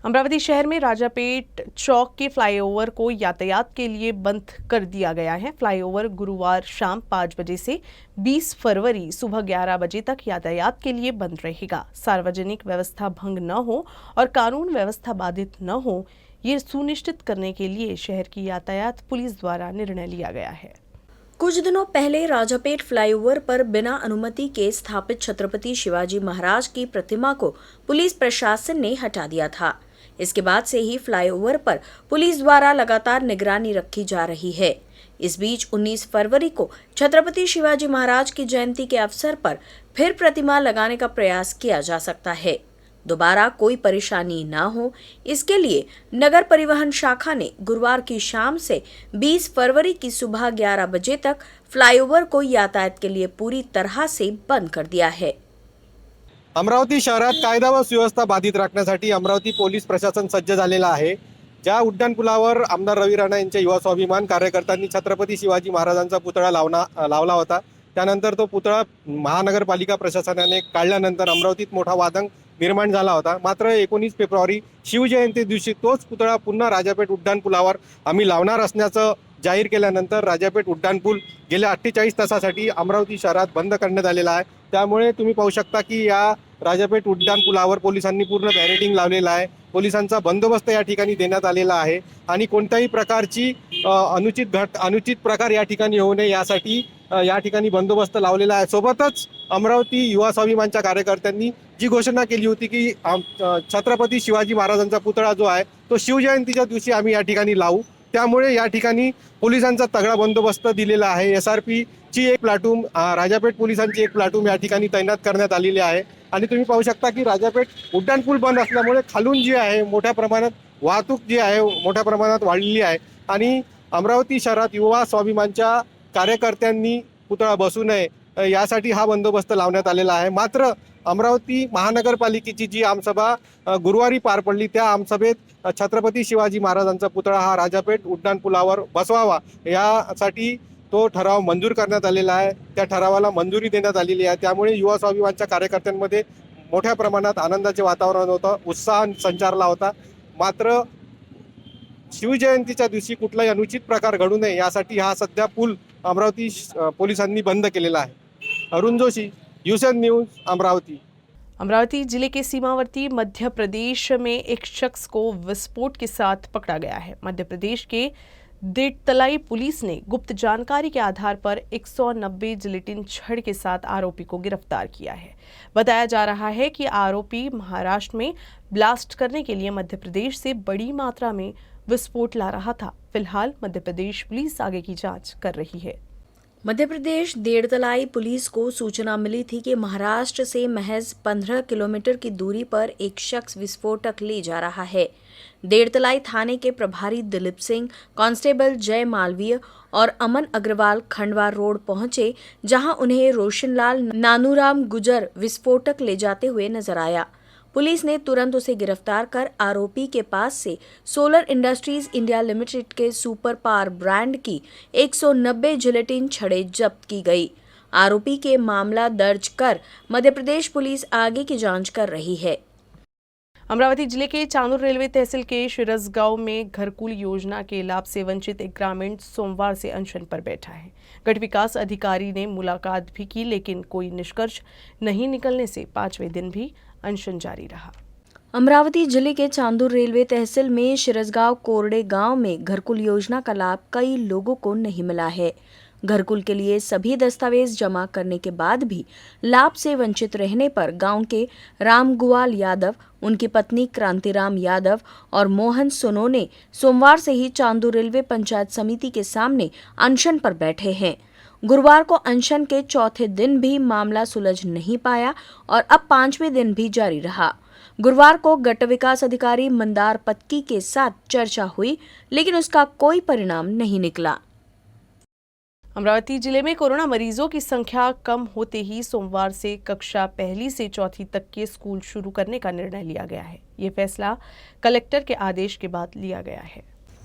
अमरावती शहर में राजापेट चौक के फ्लाईओवर को यातायात के लिए बंद कर दिया गया है। फ्लाईओवर गुरुवार शाम 5 बजे से 20 फरवरी सुबह 11 बजे तक यातायात के लिए बंद रहेगा। सार्वजनिक व्यवस्था भंग न हो और कानून व्यवस्था बाधित न हो, ये सुनिश्चित करने के लिए शहर की यातायात पुलिस द्वारा निर्णय लिया गया है। कुछ दिनों पहले राजापेट फ्लाईओवर पर बिना अनुमति के स्थापित छत्रपति शिवाजी महाराज की प्रतिमा को पुलिस प्रशासन ने हटा दिया था। इसके बाद से ही फ्लाईओवर पर पुलिस द्वारा लगातार निगरानी रखी जा रही है। इस बीच 19 फरवरी को छत्रपति शिवाजी महाराज की जयंती के अवसर पर फिर प्रतिमा लगाने का प्रयास किया जा सकता है। दोबारा कोई परेशानी न हो, इसके लिए नगर परिवहन शाखा ने गुरुवार की शाम से 20 फरवरी की सुबह 11 बजे तक फ्लाईओवर को यातायात के लिए पूरी तरह से बंद कर दिया है। अमरावती शहरात कायदा व सुव्यवस्था बाधित राखण्यासाठी अमरावती पोलीस प्रशासन सज्ज झालेला आहे। ज्या उड्डाणपुलावर आमदार रवी राणा यांच्या युवा स्वाभिमान कार्यकर्त्यांनी छत्रपती शिवाजी महाराजांचा पुतळा लावला होता, त्यानंतर तो पुतळा महानगरपालिका प्रशासनाने काढल्यानंतर अमरावतीत मोठा वादंग निर्माण झाला होता। मात्र 19 फेब्रुवारी शिवजयंती दिवशी तोच पुतळा पुन्हा राजापेठ उड्डाणपुलावर आम्ही लावणार असल्याचं जाहीर केल्यानंतर राजापेठ उड्डाणपूल गेल्या 48 तासासाठी अमरावती शहरात बंद करण्यात आलेला आहे। त्यामुळे तुम्ही पाहू शकता की या राजापेठ उड्डाणपुलावर पोलिसांनी पूर्ण बॅरिकेडिंग लावलेला आहे। पोलिसांचा बंदोबस्त या ठिकाणी देण्यात आलेला आहे आणि कोणत्याही प्रकारची अनुचित प्रकार या ठिकाणी होऊ नये यासाठी या ठिकाणी बंदोबस्त लावलेला आहे। सोबतच अमरावती युवा स्वाभिमानच्या कार्यकर्त्यांनी जी घोषणा केली होती की छत्रपती शिवाजी महाराजांचा पुतळा जो आहे तो शिवजयंतीच्या दिवशी आम्ही या ठिकाणी लावू, त्यामुळे या ठिकाणी पोलिसांचा तगडा बंदोबस्त दिलेला आहे। SRP ची एक प्लाटून, राजापेठ पोलिसांची एक प्लाटून या ठिकाणी तैनात करण्यात आलेली आहे आणि तुम्ही पाहू शकता की राजापेठ उड्डाणपूल बंद असल्यामुळे खालून जी आहे मोठ्या प्रमाणात वाहतूक जी आहे मोठ्या प्रमाणात वाढलेली आहे आणि अमरावती शहरात युवा स्वाभिमानच्या कार्यकर्त्यांनी पुतळा बसू नये यासाठी हा बंदोबस्त लावण्यात आलेला आहे। मात्र अमरावती महानगरपालिकेची जी आमसभा गुरुवारी पार पडली, त्या आमसभेत छत्रपती शिवाजी महाराजांचा पुतळा हा राजापेठ उड्डाणपुलावर बसवावा यासाठी तो ठराव मंजूर करण्यात आलेला आहे। त्या ठरावाला मंजुरी देण्यात आलेली आहे। त्यामुळे युवा स्वाभिमानच्या कार्यकर्त्यांमध्ये मोठ्या प्रमाणात आनंदाचे वातावरण होतं, उत्साह संचारला होता। मात्र शिवजयंतीच्या दिवशी कुठलाही अनुचित प्रकार घडू नये यासाठी हा सध्या पूल अमरावती पोलिसांनी बंद केलेला आहे। अरुण जोशी, यूसेन न्यूज, अमरावती। अमरावती जिले के सीमावर्ती मध्य प्रदेश में एक शख्स को विस्फोट के साथ पकड़ा गया है। मध्य प्रदेश के देड़तलाई पुलिस ने गुप्त जानकारी के आधार पर 190 जिलेटिन छड़ के साथ आरोपी को गिरफ्तार किया है। बताया जा रहा है कि आरोपी महाराष्ट्र में ब्लास्ट करने के लिए मध्य प्रदेश से बड़ी मात्रा में विस्फोट ला रहा था। फिलहाल मध्य प्रदेश पुलिस आगे की जांच कर रही है। मध्य प्रदेश देड़तलाई पुलिस को सूचना मिली थी कि महाराष्ट्र से महज 15 किलोमीटर की दूरी पर एक शख्स विस्फोटक ले जा रहा है। देड़तलाई थाने के प्रभारी दिलीप सिंह, कांस्टेबल जय मालवीय और अमन अग्रवाल खंडवा रोड पहुंचे, जहां उन्हें रोशनलाल नानूराम गुजर विस्फोटक ले जाते हुए नजर आया। पुलिस ने तुरंत उसे गिरफ्तार कर आरोपी के पास से सोलर इंडस्ट्रीज इंडिया लिमिटेड के सुपर पावर ब्रांड की 190 जिलेटिन छड़ें जब्त की गई। आरोपी के मामला दर्ज कर मध्य प्रदेश पुलिस आगे की जांच कर रही है। अमरावती जिले के चांदूर रेलवे तहसील के शिरसगांव में घरकुल योजना के लाभ से वंचित एक ग्रामीण सोमवार से अनशन पर बैठा है। गट विकास अधिकारी ने मुलाकात भी की, लेकिन कोई निष्कर्ष नहीं निकलने से 5वें दिन भी अनशन जारी रहा। अमरावती जिले के चांदूर रेलवे तहसील में शिरसगांव कोरडे गांव में घरकुल योजना का लाभ कई लोगों को नहीं मिला है। घरकुल के लिए सभी दस्तावेज जमा करने के बाद भी लाभ से वंचित रहने पर गांव के रामगुआल यादव, उनकी पत्नी क्रांतिराम यादव और मोहन सोनोने सोमवार से ही चांदूर रेलवे पंचायत समिति के सामने अनशन पर बैठे हैं। गुरुवार को अनशन के चौथे दिन भी मामला सुलझ नहीं पाया और अब 5वें दिन भी जारी रहा। गुरुवार को गट विकास अधिकारी मंदार पत्की के साथ चर्चा हुई, लेकिन उसका कोई परिणाम नहीं निकला। अमरावती जिले में कोरोना मरीजों की संख्या कम होते ही सोमवार से कक्षा 1 से 4 तक के स्कूल शुरू करने का निर्णय लिया गया है। ये फैसला कलेक्टर के आदेश के बाद लिया गया है।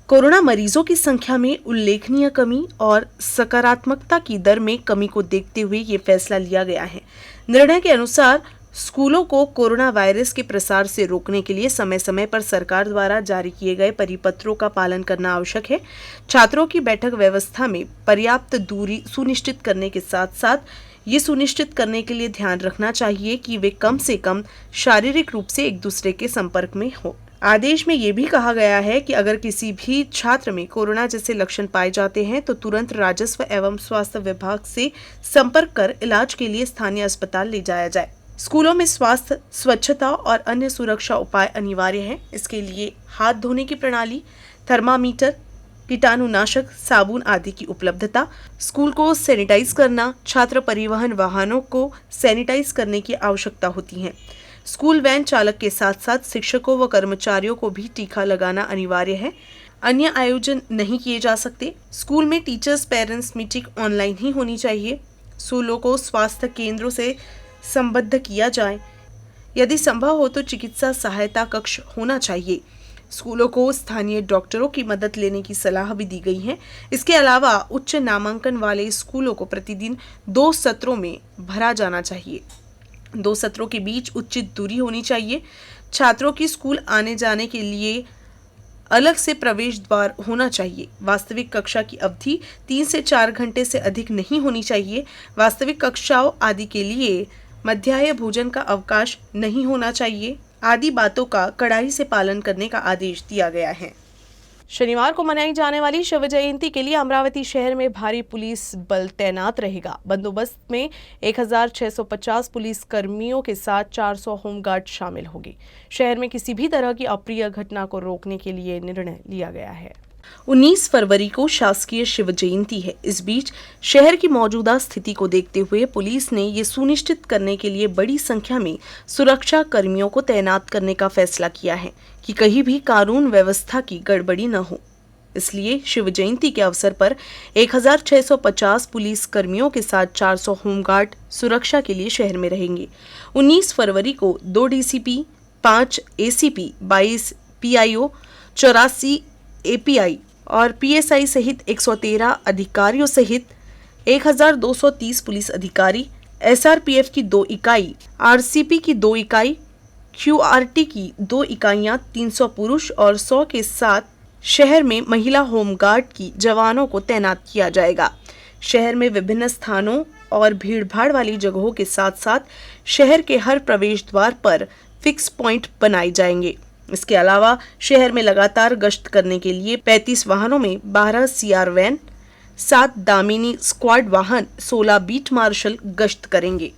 कोरोना मरीजों की संख्या में उल्लेखनीय कमी और सकारात्मकता की दर में कमी को देखते हुए ये फैसला लिया गया है। निर्णय के अनुसार स्कूलों को कोरोना वायरस के प्रसार से रोकने के लिए समय समय पर सरकार द्वारा जारी किए गए परिपत्रों का पालन करना आवश्यक है। छात्रों की बैठक व्यवस्था में पर्याप्त दूरी सुनिश्चित करने के साथ साथ ये सुनिश्चित करने के लिए ध्यान रखना चाहिए कि वे कम से कम शारीरिक रूप से एक दूसरे के संपर्क में हो। आदेश में ये भी कहा गया है कि अगर किसी भी छात्र में कोरोना जैसे लक्षण पाए जाते हैं तो तुरंत राजस्व एवं स्वास्थ्य विभाग से संपर्क कर इलाज के लिए स्थानीय अस्पताल ले जाया जाए। स्कूलों में स्वास्थ्य, स्वच्छता और अन्य सुरक्षा उपाय अनिवार्य हैं। इसके लिए हाथ धोने की प्रणाली, थर्मामीटर, कीटाणुनाशक, साबुन आदि की उपलब्धता, स्कूल को सैनिटाइज करना, छात्र परिवहन वाहनों को सैनिटाइज करने की आवश्यकता होती है। स्कूल वैन चालक के साथ साथ शिक्षकों व कर्मचारियों को भी टीका लगाना अनिवार्य है। अन्य आयोजन नहीं किए जा सकते। स्कूल में टीचर्स पेरेंट्स मीटिंग ऑनलाइन ही होनी चाहिए। स्कूलों को स्वास्थ्य केंद्रों से संबद्ध किया जाए। यदि संभव हो तो चिकित्सा सहायता कक्ष होना चाहिए। स्कूलों को स्थानीय डॉक्टरों की मदद लेने की सलाह भी दी गई है। इसके अलावा उच्च नामांकन वाले स्कूलों को प्रतिदिन 2 सत्रों में भरा जाना चाहिए। 2 सत्रों के बीच उचित दूरी होनी चाहिए। छात्रों की स्कूल आने जाने के लिए अलग से प्रवेश द्वार होना चाहिए। वास्तविक कक्षा की अवधि 3 से 4 घंटे से अधिक नहीं होनी चाहिए। वास्तविक कक्षाओं आदि के लिए मध्याह्न भोजन का अवकाश नहीं होना चाहिए। आदि बातों का कड़ाई से पालन करने का आदेश दिया गया है। शनिवार को मनाई जाने वाली शिव जयंती के लिए अमरावती शहर में भारी पुलिस बल तैनात रहेगा। बंदोबस्त में 1650 पुलिस कर्मियों के साथ 400 होमगार्ड शामिल होंगे। शहर में किसी भी तरह की अप्रिय घटना को रोकने के लिए निर्णय लिया गया है। 19 फरवरी को शासकीय शिव जयंती है। इस बीच शहर की मौजूदा स्थिति को देखते हुए पुलिस ने ये सुनिश्चित करने के लिए बड़ी संख्या में सुरक्षा कर्मियों को तैनात करने का फैसला किया है कि कहीं भी कानून व्यवस्था की गड़बड़ी न हो। इसलिए शिव जयंती के अवसर पर 1650 पुलिस कर्मियों के साथ 400 होमगार्ड सुरक्षा के लिए शहर में रहेंगे। 19 फरवरी को 2 डीसीपी, 5 एसीपी, 22 पीआईओ, 84 एपीआई और पीएसआई सहित 113 अधिकारियों सहित 1230 पुलिस अधिकारी, एसआरपीएफ की 2 इकाई, आरसीपी की 2 इकाई, क्यूआरटी की 2 इकाइयां, 300 पुरुष और 100 के साथ शहर में महिला होमगार्ड की जवानों को तैनात किया जाएगा। शहर में विभिन्न स्थानों और भीड़भाड़ वाली जगहों के साथ साथ शहर के हर प्रवेश द्वार पर फिक्स पॉइंट बनाए जाएंगे। इसके अलावा शहर में लगातार गश्त करने के लिए 35 वाहनों में 12 सीआर वैन, 7 दामिनी स्क्वाड वाहन, 16 बीट मार्शल गश्त करेंगे।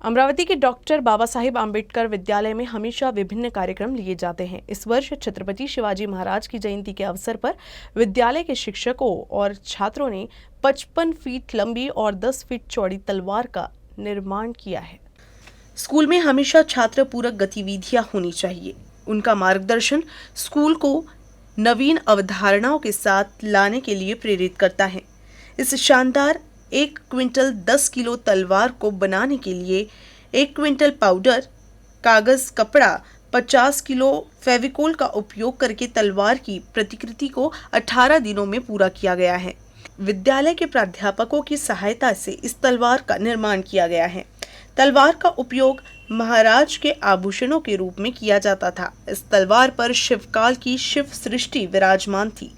अमरावती के डॉक्टर बाबा साहेब आम्बेडकर विद्यालय में हमेशा विभिन्न कार्यक्रम लिए जाते हैं। इस वर्ष छत्रपति शिवाजी महाराज की जयंती के अवसर पर विद्यालय के शिक्षकों और छात्रों ने 55 फीट लंबी और 10 फीट चौड़ी तलवार का निर्माण किया है। स्कूल में हमेशा छात्र पूरक गतिविधियां होनी चाहिए। उनका मार्गदर्शन स्कूल को नवीन अवधारणाओं के साथ लाने के लिए प्रेरित करता है। इस शानदार 1 क्विंटल 10 किलो तलवार को बनाने के लिए 1 क्विंटल पाउडर, कागज, कपड़ा, 50 किलो फेविकोल का उपयोग करके तलवार की प्रतिकृति को 18 दिनों में पूरा किया गया है। विद्यालय के प्राध्यापकों की सहायता से इस तलवार का निर्माण किया गया है। तलवार का उपयोग महाराज के आभूषणों के रूप में किया जाता था। इस तलवार पर शिवकाल की शिव सृष्टि विराजमान थी।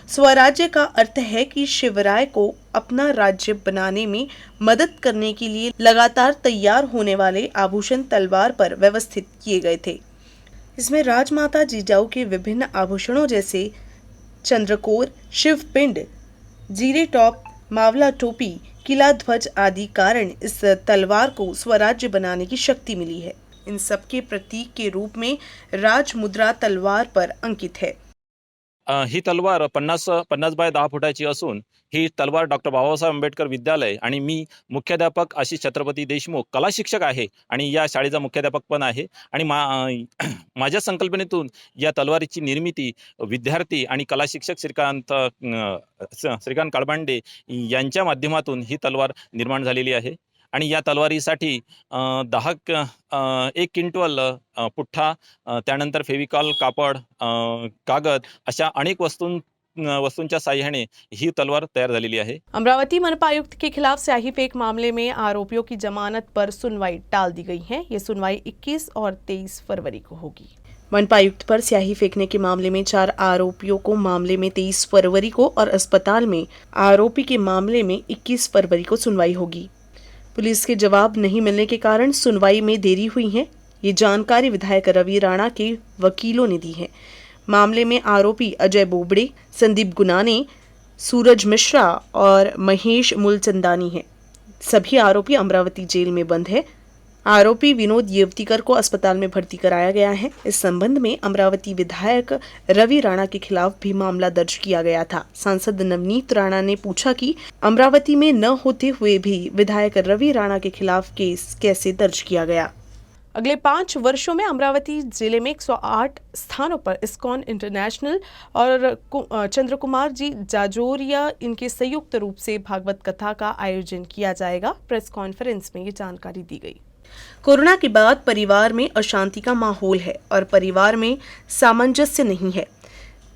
स्वराज्य का अर्थ है कि शिवराय को अपना राज्य बनाने में मदद करने के लिए लगातार तैयार होने वाले आभूषण तलवार पर व्यवस्थित किए गए थे। इसमें राजमाता जिजाऊ के विभिन्न आभूषणों जैसे चंद्रकोर, शिवपिंड, जीरे टॉप, मावला टोपी, किला ध्वज आदि कारण इस तलवार को स्वराज्य बनाने की शक्ति मिली है। इन सबके प्रतीक के रूप में राज मुद्रा तलवार पर अंकित है। ही तलवार 50 बाय 10 फुटाची असून ही तलवार डॉक्टर बाबासाहेब आंबेडकर विद्यालय आणि मी मुख्याध्यापक आशिष छत्रपती देशमुख कला शिक्षक आहे आणि या शाळेचा मुख्याध्यापक पण आहे आणि माझ्या संकल्पनेतून या तलवारीची निर्मिती विद्यार्थी आणि कला शिक्षक श्रीकांत काळबांडे यांच्या माध्यमातून ही तलवार निर्माण झालेली आहे। आणि या तलवारीसाठी 1 क्विंटल पुठ्ठा, त्यानंतर फेविकॉल, कापड, कागद अशा अनेक वस्तूंच्या साहाय्याने ही तलवार तयार झालेली आहे. अमरावती मनपा आयुक्त के खिलाफ स्याही फेंक मामले में आरोपियों की जमानत पर सुनवाई टाल दी गई है। ये सुनवाई 21 और 23 फरवरी को होगी। मनपा आयुक्त पर स्याही फेंकने के मामले में 4 आरोपियों को मामले में 23 फरवरी को और अस्पताल में आरोपी के मामले में 21 फरवरी को सुनवाई होगी। पुलिस के जवाब नहीं मिलने के कारण सुनवाई में देरी हुई है। ये जानकारी विधायक रवि राणा के वकीलों ने दी है। मामले में आरोपी अजय बोबड़े, संदीप गुनाने, सूरज मिश्रा और महेश मूलचंदानी हैं। सभी आरोपी अमरावती जेल में बंद है। आरोपी विनोद येवतीकर को अस्पताल में भर्ती कराया गया है। इस संबंध में अमरावती विधायक रवि राणा के खिलाफ भी मामला दर्ज किया गया था। सांसद नवनीत राणा ने पूछा कि अमरावती में न होते हुए भी विधायक रवि राणा के खिलाफ केस कैसे दर्ज किया गया। अगले 5 वर्षों में अमरावती जिले में 108 स्थानों पर इस्कॉन इंटरनेशनल और चंद्र कुमार जी जाजोरिया इनके संयुक्त रूप से भागवत कथा का आयोजन किया जाएगा। प्रेस कॉन्फ्रेंस में ये जानकारी दी गई। कोरोना के बाद परिवार में अशांति का माहौल है और परिवार में सामंजस्य नहीं है।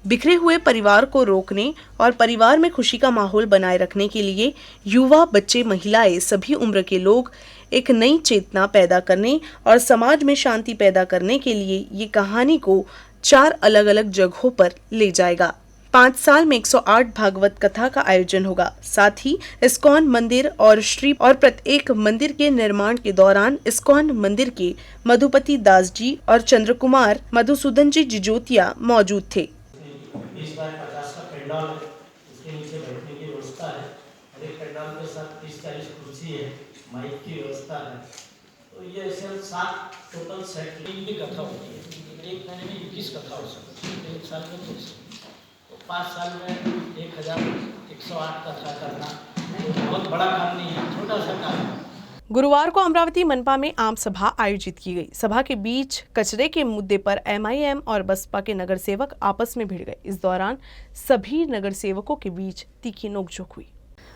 बिखरे हुए परिवार को रोकने और परिवार में खुशी का माहौल बनाए रखने के लिए युवा, बच्चे, महिलाएं, सभी उम्र के लोग एक नई चेतना पैदा करने और समाज में शांति पैदा करने के लिए ये कहानी को 4 अलग अलग जगहों पर ले जाएगा। 5 साल में 108 भागवत कथा का आयोजन होगा। साथ ही इस्कॉन मंदिर और प्रत्येक मंदिर के निर्माण के दौरान इस्कॉन मंदिर के मधुपति दास जी और चंद्र कुमार मधुसूदन जी जिजोतिया मौजूद थे। 20 बाय 50 का पंडाल है, उसके नीचे बैठने की व्यवस्था है। हर एक पंडाल के साथ 30-40 कुर्सी है, माइक की व्यवस्था है। तो ये ऐसे 7 टोटल सेट की कथा होती है। एक महीने में 21 कथा हो सकती है, 1 साल में 20। तो 5 साल में 1108 कथा करना तो बहुत बड़ा काम नहीं है, छोटा सा काम है। गुरुवार को अमरावती मनपा में आम सभा आयोजित की गई। सभा के बीच कचरे के मुद्दे पर MIM और बसपा के नगर सेवक आपस में भिड़ गए। इस दौरान सभी नगर सेवकों के बीच तीखी नोकझोंक हुई।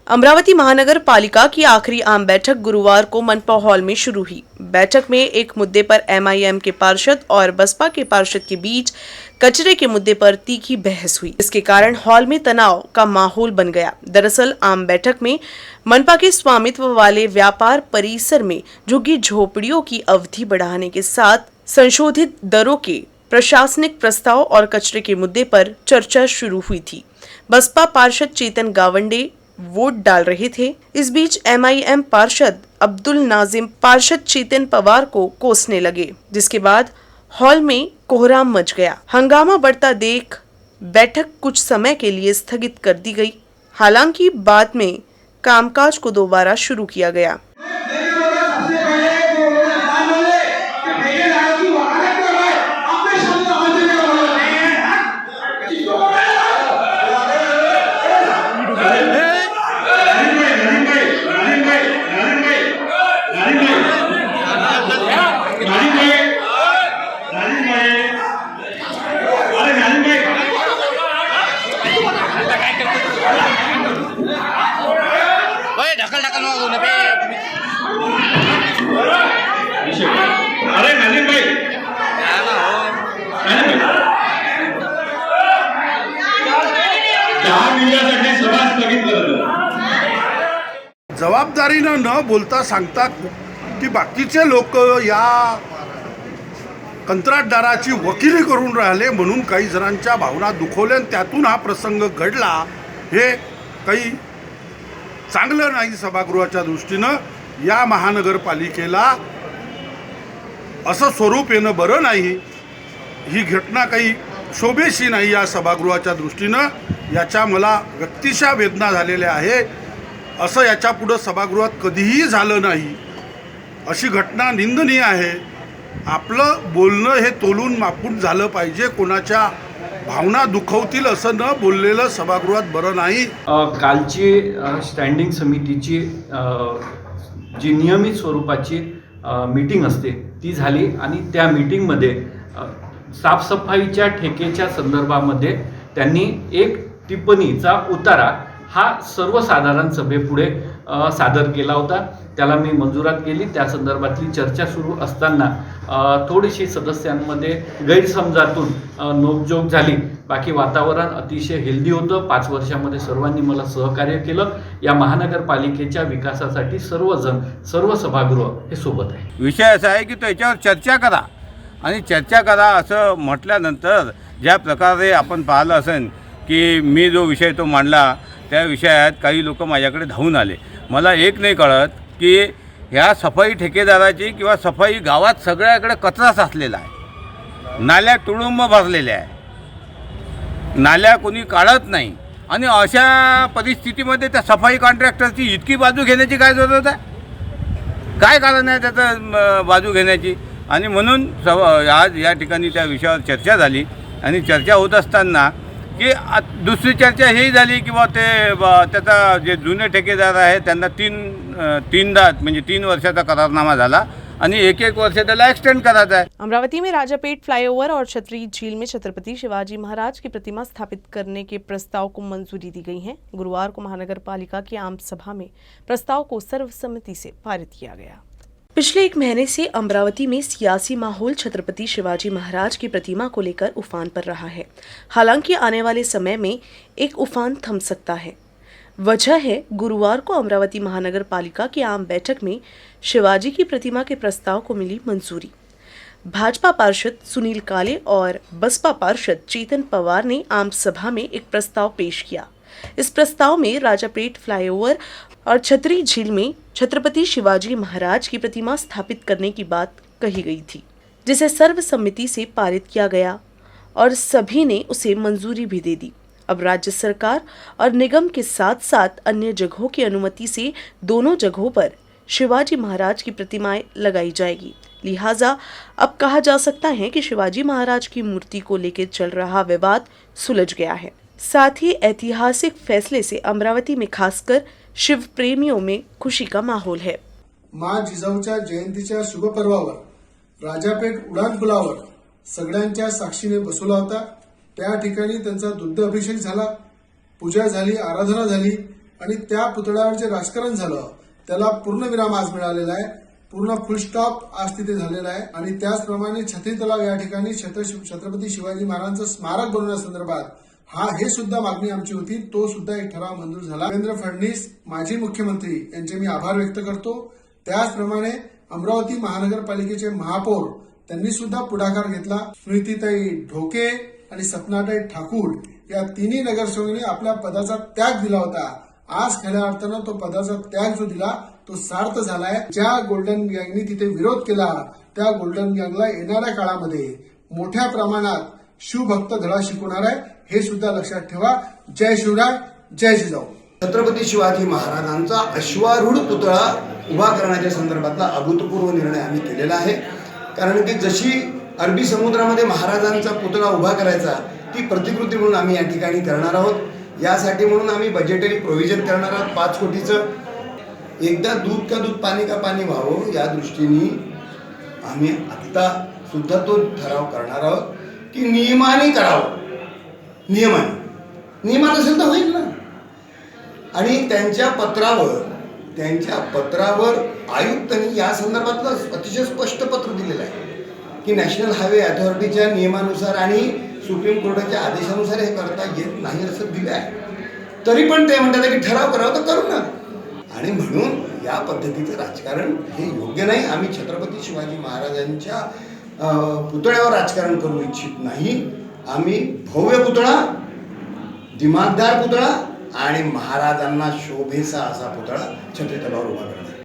अमरावती महानगर पालिका की आखिरी आम बैठक गुरुवार को मनपा हॉल में शुरू हुई। बैठक में एक मुद्दे पर MIM के पार्षद और बसपा के पार्षद के बीच कचरे के मुद्दे पर तीखी बहस हुई। इसके कारण हॉल में तनाव का माहौल बन गया। दरअसल आम बैठक में मनपा के स्वामित्व वाले व्यापार परिसर में झुग्गी झोपड़ियों की अवधि बढ़ाने के साथ संशोधित दरों के प्रशासनिक प्रस्ताव और कचरे के मुद्दे पर चर्चा शुरू हुई थी। बसपा पार्षद चेतन गावंडे वोट डाल रहे थे। इस बीच MIM पार्षद अब्दुल नाजिम पार्षद चेतन पवार को कोसने लगे, जिसके बाद हॉल में कोहराम मच गया। हंगामा बढ़ता देख बैठक कुछ समय के लिए स्थगित कर दी गई। हालांकि बाद में कामकाज को दोबारा शुरू किया गया। अरे नालिम भाई, जबाबदारीनं न बोलता सांगतात की बाकीचे लोक या कंत्राटदाराची वकिली करून राहिले म्हणून काही जणांच्या भावना दुखवल्या आणि त्यातून हा प्रसंग घडला। हे काही चांगलं नाही सभागृहाच्या दृष्टीनं। या महानगरपालिकेला असं स्वरूप येणं बरं नाही। ही घटना काही शोभेशी नाही या सभागृहाच्या दृष्टीनं। याच्या मला व्यक्तिशः वेदना झालेल्या आहे। असं याच्या पुढं सभागृहात कधीही झालं नाही। अशी घटना निंदनीय आहे। आपलं बोलणं हे तोलून मापून झालं पाहिजे। कोणाच्या भावना दुखवतील असं न बोललेलं सभागृहात बरं नाही। कालची स्टँडिंग समितीची जी नियमित स्वरूपाची मीटिंग असते ती झाली आणि त्या मीटिंगमध्ये साफसफाईच्या ठेकेच्या संदर्भामध्ये त्यांनी एक टिप्पणीचा उतारा हा सर्वसाधारण सभेपुढे सादर केला होता। त्याला मी मंजुरात केली. त्या संदर्भातली चर्चा सुरू असताना थोडीशी सदस्यांमध्ये गैरसमजातून नोकझोक झाली. बाकी वातावरण अतिशय हेल्दी होतं. 5 वर्षामध्ये सर्वांनी मला सहकार्य केलं. या महानगरपालिकेच्या विकासासाठी सर्वजण, सर्व सभागृह हे सोबत आहे. विषय असा आहे की त्याच्यावर चर्चा करा आणि चर्चा करा असं म्हटल्यानंतर ज्या प्रकारे आपण पाहिलं असेल की मी जो विषय तो मांडला त्या विषयात काही लोक माझ्याकडे धावून आले. मला एक नाही कळत की ह्या सफाई ठेकेदाराची किंवा सफाई गावात सगळ्याकडे कचरा साचलेला आहे, नाल्या तुडुंब भरलेल्या आहे, नाल्या कोणी काढत नाही आणि अशा परिस्थितीमध्ये त्या सफाई कॉन्ट्रॅक्टरची इतकी बाजू घेण्याची काय जरूरत आहे? काय कारण आहे त्याचं बाजू घेण्याची? आणि म्हणून आज या ठिकाणी त्या विषयावर चर्चा झाली आणि चर्चा होत असताना की दुसरी चर्चा ही झाली की त्याचा जे जुने ठेकेदार आहे त्यांना तीनदा म्हणजे 3 वर्षाचा करारनामा झाला आणि 1 वर्ष त्याला एक्सटेंड करायचा है। अमरावती में राजापेट फ्लाईओवर और छतरी झील में छत्रपति शिवाजी महाराज की प्रतिमा स्थापित करने के प्रस्ताव को मंजूरी दी गई है। गुरुवार को महानगर पालिका की आम सभा में प्रस्ताव को सर्वसम्मति से पारित किया गया। पिछले 1 महीने से अमरावती में सियासी माहौल छत्रपति शिवाजी महाराज की प्रतिमा को लेकर उफान पर रहा है। हालांकि आने वाले समय में एक उफान थम सकता है। वजह है गुरुवार को अमरावती महानगर पालिका की आम बैठक में शिवाजी की प्रतिमा के प्रस्ताव को मिली मंजूरी। भाजपा पार्षद सुनील काले और बसपा पार्षद चेतन पवार ने आम सभा में एक प्रस्ताव पेश किया। इस प्रस्ताव में राजापेट फ्लाईओवर और छतरी झील में छत्रपति शिवाजी महाराज की प्रतिमा स्थापित करने की बात कही गई थी, जिसे सर्वसम्मति से पारित किया गया और सभी ने उसे मंजूरी भी दे दी। अब राज्य सरकार और निगम के साथ साथ अन्य जगहों की अनुमति से दोनों जगहों पर शिवाजी महाराज की प्रतिमाएं लगाई जाएगी। लिहाजा अब कहा जा सकता है कि शिवाजी महाराज की मूर्ति को लेकर चल रहा विवाद सुलझ गया है। साथ ही ऐतिहासिक फैसले से अमरावती में खासकर शिव प्रेमियों में खुशी का माहौल है। माँ जिजाऊच्या जयंतीच्या शुभ पर्वावर राजापेठ उड्डाणपुलावर सगळ्यांच्या साक्षीने बसवला होता। त्या ठिकाणी त्यांचा दुग्ध अभिषेक झाला, पूजा झाली, आराधना झाली आणि त्या पुतळ्यावर जे राजकारण झालं त्याला पूर्णविराम आज मिळालेला आहे। पूर्ण फुल स्टॉप आज तिथे झालेला आहे आणि त्याचप्रमाणे छत्री तलाव या ठिकाणी छत्रपती शिवाजी महाराजांचं स्मारक बनवण्यासंदर्भात हे सुद्धा मागणी आमची होती। तो सुद्धा एक ठराव मंजूर झाला। देवेंद्र फडणवीस माजी मुख्यमंत्री यांचे मी आभार व्यक्त करतो। त्याचप्रमाणे अमरावती महानगरपालिकेचे महापौर त्यांनी सुद्धा पुढाकार घेतला। स्मृतिताई ढोके आणि सपनाताई ठाकूर या तिन्ही नगरसेवकांनी आपल्या पदाचा त्याग दिला होता। आज खऱ्या अर्थानं तो पदाचा त्याग जो दिला तो सार्थ झालाय। ज्या गोल्डन गँगनी तिथे विरोध केला त्या गोल्डन गँगला येणाऱ्या काळामध्ये मोठ्या प्रमाणात शिवभक्त धडा शिकवणार आहे, हे सुद्धा लक्षात ठेवा। जय शिवराय, जय जिजाऊ। छत्रपती शिवाजी महाराजांचा अश्वारूढ पुतळा उभा करण्याच्या संदर्भातला अभूतपूर्व निर्णय आम्ही केलेला आहे। कारण की जशी अरबी समुद्रामध्ये महाराजांचा पुतळा उभा करायचा ती प्रतिकृती म्हणून आम्ही या ठिकाणी करणार आहोत। यासाठी म्हणून आम्ही बजेटरी प्रोव्हिजन करणार आहोत 5 कोटीचं। एकदा दूध का दूध पाणी का पाणी व्हावं या दृष्टीने आम्ही आता सुद्धा तो ठराव करणार आहोत की नियमाने करावं। नियमान असेल तर होईल ना। आणि त्यांच्या पत्रावर आयुक्तांनी या संदर्भातलं अतिशय स्पष्ट पत्र दिलेलं आहे की नॅशनल हायवे अथॉरिटीच्या नियमानुसार आणि सुप्रीम कोर्टाच्या आदेशानुसार हे करता येत नाही असं दिलं आहे। तरी पण ते म्हणतात की ठराव करावं तर करू ना। आणि म्हणून या पद्धतीचं राजकारण हे योग्य नाही। आम्ही छत्रपती शिवाजी महाराजांच्या पुतळ्यावर राजकारण करू इच्छित नाही। आम्ही भव्य पुतळा, दिमागदार पुतळा आणि महाराजांना शोभेसा असा पुतळा छत्री तलावावर उभा करणार।